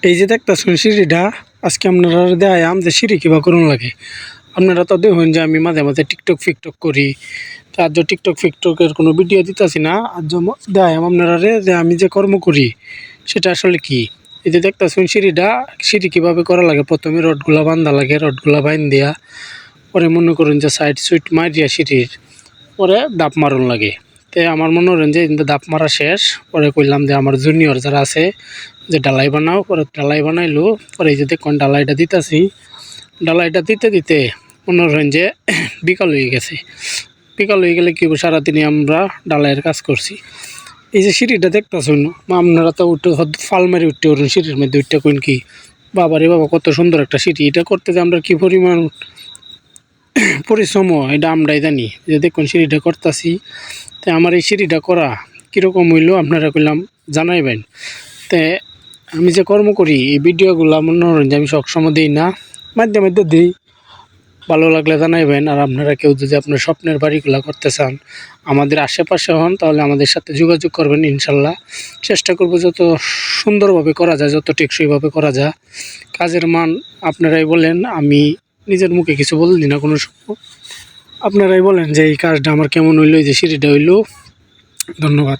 এই যে দেখতেছেন সিঁড়িটা, আজকে আপনারা দেখাইলাম যে সিঁড়ি কিবা করুন লাগে। আপনারা তো দেখুন যে আমি মাঝে মাঝে টিকটক ফিকটক করি, তো আজ টিকটক ফিকটকের কোনো ভিডিও দিতেছি না। আজ দেখাইলাম আপনারা যে আমি যে কর্ম করি সেটা আসলে কি। এই যে দেখতেছেন সিঁড়ি কীভাবে করা লাগে। প্রথমে রডগুলা বান্ধা লাগে, রডগুলা বাইন দিয়া পরে মনে করুন যে সাইড সুইট মারিয়া সিঁড়ির পরে দাপ মারুন লাগে। তো আমার মনে করেন যে দাপ মারা শেষ, পরে কইলাম যে আমার জুনিয়র যারা আছে যে ডালাই বানাও, পরে ডালাই বানাইলো। পরে এই যে দেখুন ডালাইটা দিতেছি, ডালাইটা দিতে দিতে মনে করেন যে বিকাল হয়ে গেছে। বিকাল হয়ে গেলে কি সারাদিনই আমরা ডালাইয়ের কাজ করছি। এই যে সিঁড়িটা দেখতেছেন, আপনারা তো উঠে ফাল মারি উঠতে পারেন সিঁড়ির মধ্যে উঠতে কোন কি বাবারে বাবা, কত সুন্দর একটা সিঁড়ি। এটা করতে যে আমরা কি পরিমাণ পরিশ্রম এটা আমরাই জানি। যে দেখুন সিঁড়িটা করতেছি, তো আমার এই সিঁড়িটা করা কীরকম হইলো আপনারা কইলাম জানাইবেন। তো আমি যে কর্ম করি এই ভিডিওগুলো মনে করেন যে আমি সবসময় দিই না, মাঝে মধ্যে দিই। ভালো লাগলে জানাইবেন। আর আপনারা কেউ যদি আপনার স্বপ্নের বাড়িগুলো করতে চান, আমাদের আশেপাশে হন, তাহলে আমাদের সাথে যোগাযোগ করবেন। ইনশাল্লাহ চেষ্টা করব যত সুন্দরভাবে করা যায়, যত টেকসইভাবে করা যায়। কাজের মান আপনারাই বলেন, আমি নিজের মুখে কিছু বললি না কোনো সময়। আপনারাই বলেন যে এই কাজটা আমার কেমন হইলো, এই যে সিঁড়িটা হইলো। ধন্যবাদ।